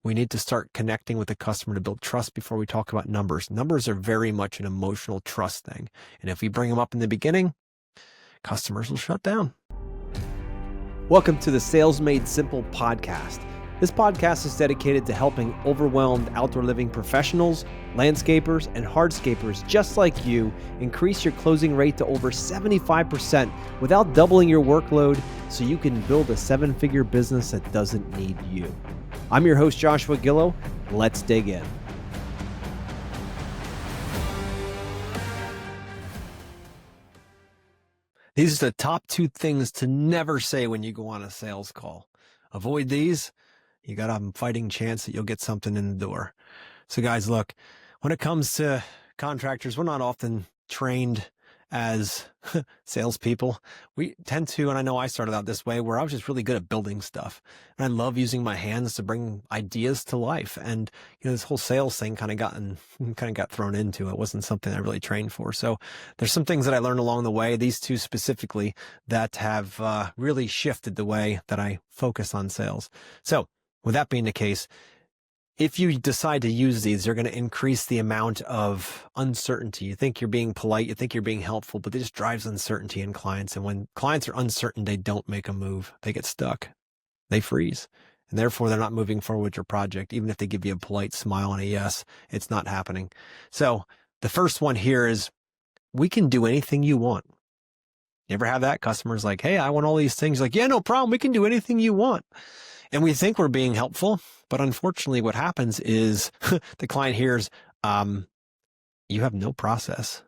We need to start connecting with the customer to build trust before we talk about numbers. Numbers are very much an emotional trust thing. And if we bring them up in the beginning, customers will shut down. Welcome to the Sales Made Simple podcast. This podcast is dedicated to helping overwhelmed outdoor living professionals, landscapers, and hardscapers just like you increase your closing rate to over 75% without doubling your workload so you can build a seven-figure business that doesn't need you. I'm your host, Joshua Gillow. Let's dig in. These are the top 2 things to never say when you go on a sales call. Avoid these. You got a fighting chance that you'll get something in the door. So guys, look, when it comes to contractors, we're not often trained as salespeople. We tend to, and I know I started out this way, where I was just really good at building stuff. And I love using my hands to bring ideas to life. And, this whole sales thing kind of got thrown into. It wasn't something I really trained for. So there's some things that I learned along the way, these 2 specifically, that have really shifted the way that I focus on sales. So with that being the case, if you decide to use these, they're going to increase the amount of uncertainty. You think you're being polite, you think you're being helpful, but it just drives uncertainty in clients. And when clients are uncertain, they don't make a move. They get stuck. They freeze. And therefore, they're not moving forward with your project. Even if they give you a polite smile and a yes, it's not happening. So the first one here is, we can do anything you want. You ever have that? Customers like, hey, I want all these things. Like, yeah, no problem. We can do anything you want. And we think we're being helpful, but unfortunately what happens is the client hears, you have no process,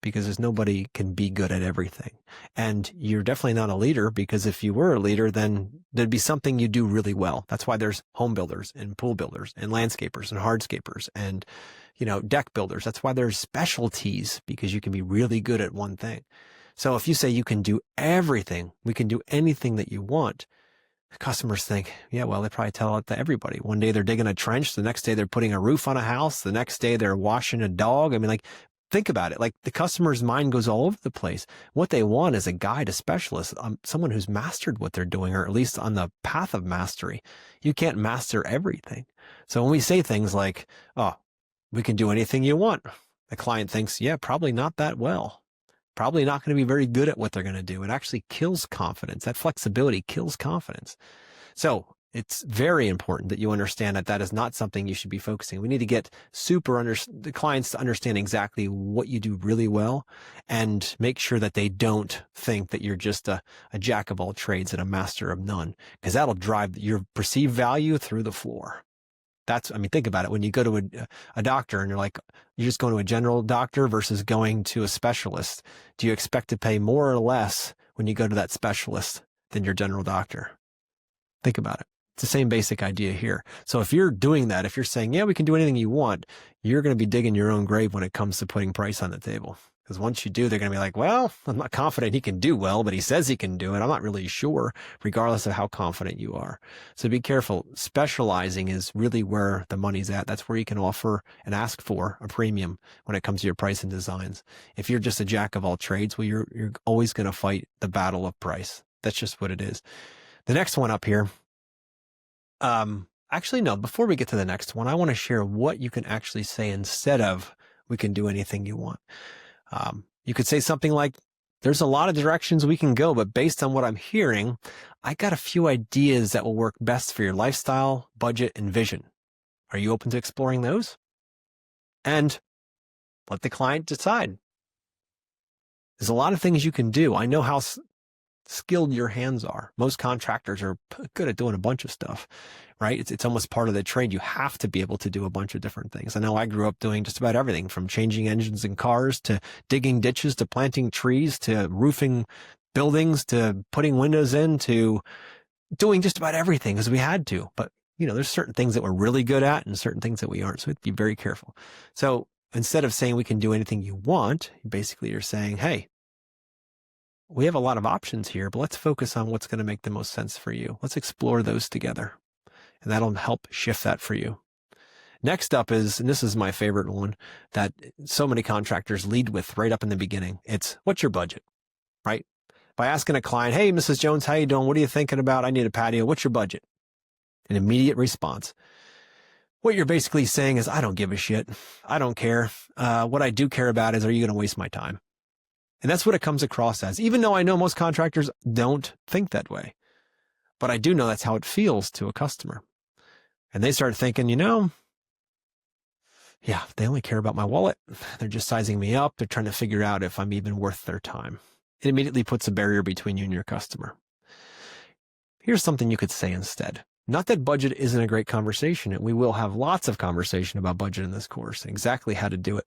because there's nobody can be good at everything. And you're definitely not a leader, because if you were a leader, then there'd be something you do really well. That's why there's home builders and pool builders and landscapers and hardscapers and, deck builders. That's why there's specialties, because you can be really good at one thing. So if you say you can do everything, we can do anything that you want, customers think, yeah, well, they probably tell it to everybody. One day they're digging a trench. The next day they're putting a roof on a house. The next day they're washing a dog. I mean, think about it. The customer's mind goes all over the place. What they want is a guide, a specialist, someone who's mastered what they're doing, or at least on the path of mastery. You can't master everything. So when we say things like, oh, we can do anything you want, the client thinks, yeah, probably not that well. Probably not going to be very good at what they're going to do. It actually kills confidence. That flexibility kills confidence. So it's very important that you understand that that is not something you should be focusing. We need to get the clients to understand exactly what you do really well, and make sure that they don't think that you're just a jack of all trades and a master of none, because that'll drive your perceived value through the floor. Think about it. When you go to a doctor and you're just going to a general doctor versus going to a specialist, do you expect to pay more or less when you go to that specialist than your general doctor? Think about it. It's the same basic idea here. So if you're doing that, if you're saying, yeah, we can do anything you want, you're going to be digging your own grave when it comes to putting price on the table. Because once you do, they're going to be like, well, I'm not confident he can do well, but he says he can do it. I'm not really sure, regardless of how confident you are. So be careful. Specializing is really where the money's at. That's where you can offer and ask for a premium when it comes to your price and designs. If you're just a jack of all trades, well, you're always going to fight the battle of price. That's just what it is. The next one up here. Actually, no, before we get to the next one, I want to share what you can actually say instead of, we can do anything you want. You could say something like, there's a lot of directions we can go, but based on what I'm hearing, I got a few ideas that will work best for your lifestyle, budget, and vision. Are you open to exploring those? And let the client decide. There's a lot of things you can do. I know how skilled your hands are. Most contractors are good at doing a bunch of stuff, right? It's almost part of the trade. You have to be able to do a bunch of different things. I know I grew up doing just about everything, from changing engines in cars to digging ditches to planting trees to roofing buildings to putting windows in to doing just about everything because we had to. But, there's certain things that we're really good at and certain things that we aren't. So we have to be very careful. So instead of saying we can do anything you want, basically you're saying, hey, we have a lot of options here, but let's focus on what's going to make the most sense for you. Let's explore those together, and that'll help shift that for you. Next up is, and this is my favorite one that so many contractors lead with right up in the beginning. It's, what's your budget, right? By asking a client, hey, Mrs. Jones, how you doing? What are you thinking about? I need a patio. What's your budget? An immediate response. What you're basically saying is, I don't give a shit. I don't care. What I do care about is, are you going to waste my time? And that's what it comes across as, even though I know most contractors don't think that way. But I do know that's how it feels to a customer. And they start thinking, yeah, they only care about my wallet. They're just sizing me up. They're trying to figure out if I'm even worth their time. It immediately puts a barrier between you and your customer. Here's something you could say instead. Not that budget isn't a great conversation, and we will have lots of conversation about budget in this course, exactly how to do it.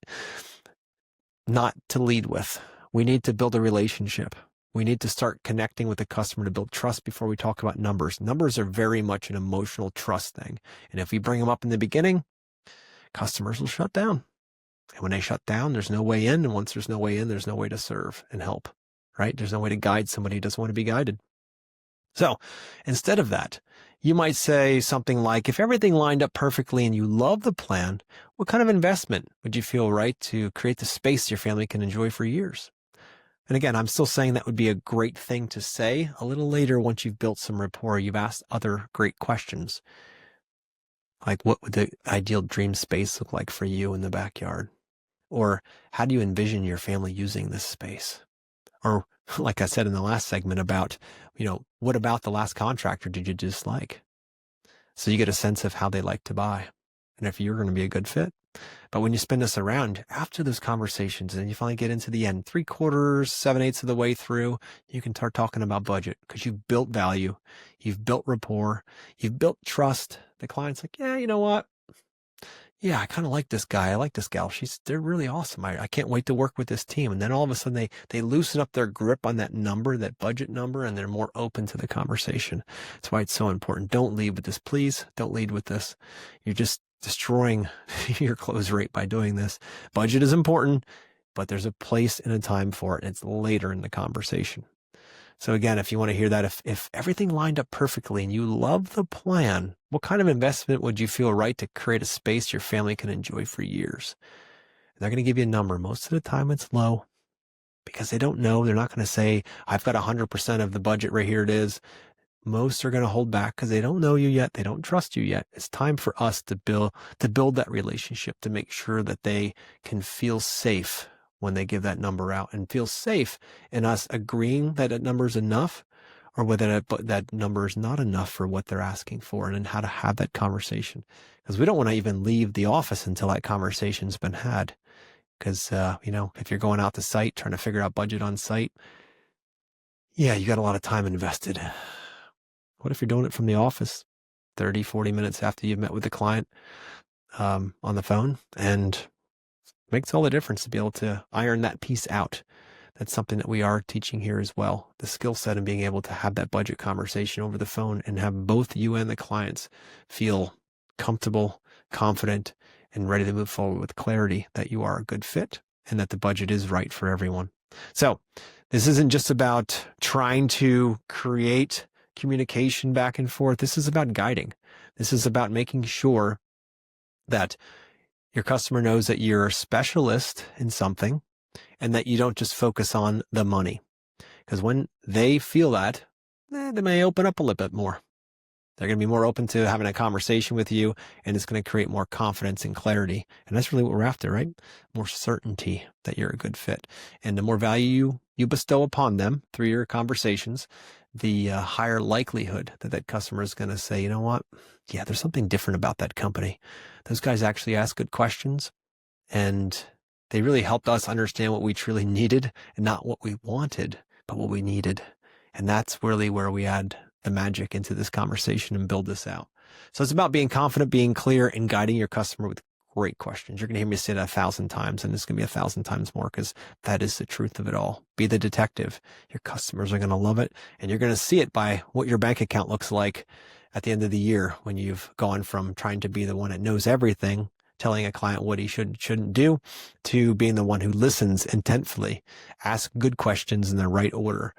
Not to lead with. We need to build a relationship. We need to start connecting with the customer to build trust before we talk about numbers. Numbers are very much an emotional trust thing. And if we bring them up in the beginning, customers will shut down. And when they shut down, there's no way in. And once there's no way in, there's no way to serve and help, right? There's no way to guide somebody who doesn't want to be guided. So instead of that, you might say something like, if everything lined up perfectly and you love the plan, what kind of investment would you feel right to create the space your family can enjoy for years? And again, I'm still saying that would be a great thing to say a little later once you've built some rapport, you've asked other great questions. Like, what would the ideal dream space look like for you in the backyard? Or how do you envision your family using this space? Or like I said in the last segment about, what about the last contractor did you dislike? So you get a sense of how they like to buy and if you're going to be a good fit. But when you spin this around after those conversations and you finally get into the end, 3/4, 7/8 of the way through, you can start talking about budget because you've built value, you've built rapport, you've built trust. The client's like, yeah, you know what? Yeah, I kind of like this guy. I like this gal. They're really awesome. I can't wait to work with this team. And then all of a sudden they loosen up their grip on that number, that budget number, and they're more open to the conversation. That's why it's so important. Don't lead with this, please. Don't lead with this. You're just destroying your close rate by doing this. Budget is important, but there's a place and a time for it. And it's later in the conversation. So again, if you want to hear that, if everything lined up perfectly and you love the plan, what kind of investment would you feel right to create a space your family can enjoy for years? And they're going to give you a number. Most of the time it's low because they don't know. They're not going to say, I've got 100% of the budget right here. It is. Most are going to hold back because they don't know you yet. They don't trust you yet. It's time for us to build that relationship, to make sure that they can feel safe when they give that number out and feel safe in us agreeing that that number is enough or whether that number is not enough for what they're asking for, and then how to have that conversation. Because we don't want to even leave the office until that conversation's been had. Because, if you're going out to site, trying to figure out budget on site, yeah, you got a lot of time invested. What if you're doing it from the office 30, 40 minutes after you've met with the client on the phone? And makes all the difference to be able to iron that piece out. That's something that we are teaching here as well. The skill set and being able to have that budget conversation over the phone and have both you and the clients feel comfortable, confident, and ready to move forward with clarity that you are a good fit and that the budget is right for everyone. So this isn't just about trying to create communication back and forth. This is about guiding. This is about making sure that your customer knows that you're a specialist in something and that you don't just focus on the money. Because when they feel that, they may open up a little bit more. They're going to be more open to having a conversation with you, and it's going to create more confidence and clarity. And that's really what we're after, right? More certainty that you're a good fit. And the more value you bestow upon them through your conversations, the higher likelihood that that customer is going to say, you know what? Yeah, there's something different about that company. Those guys actually ask good questions, and they really helped us understand what we truly needed, and not what we wanted, but what we needed. And that's really where we add the magic into this conversation and build this out. So it's about being confident, being clear, and guiding your customer with great questions. You're going to hear me say that 1,000 times, and it's going to be 1,000 times more because that is the truth of it all. Be the detective. Your customers are going to love it, and you're going to see it by what your bank account looks like at the end of the year when you've gone from trying to be the one that knows everything, telling a client what he shouldn't do, to being the one who listens intentfully, asks good questions in the right order,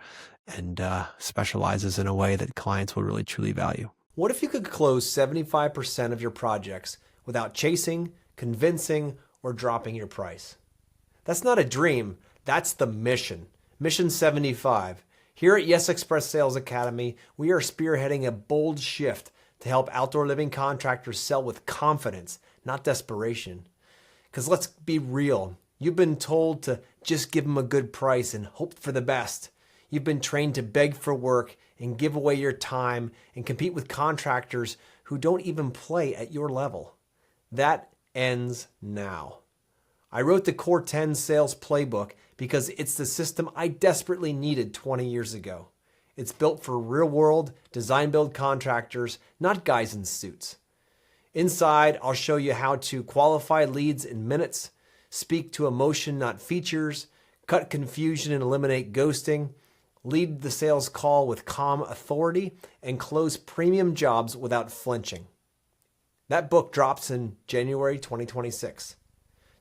and specializes in a way that clients will really truly value. What if you could close 75% of your projects without chasing, convincing, or dropping your price? That's not a dream, that's the mission. Mission 75. Here at Yes Express Sales Academy, we are spearheading a bold shift to help outdoor living contractors sell with confidence, not desperation. Because let's be real, you've been told to just give them a good price and hope for the best. You've been trained to beg for work and give away your time and compete with contractors who don't even play at your level. That ends now. I wrote the Core 10 Sales Playbook because it's the system I desperately needed 20 years ago. It's built for real-world, design-build contractors, not guys in suits. Inside, I'll show you how to qualify leads in minutes, speak to emotion, not features, cut confusion and eliminate ghosting, lead the sales call with calm authority, and close premium jobs without flinching. That book drops in January 2026.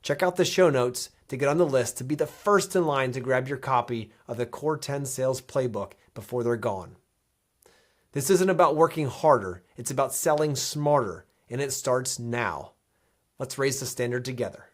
Check out the show notes to get on the list to be the first in line to grab your copy of the Core 10 Sales Playbook before they're gone. This isn't about working harder, it's about selling smarter, and it starts now. Let's raise the standard together.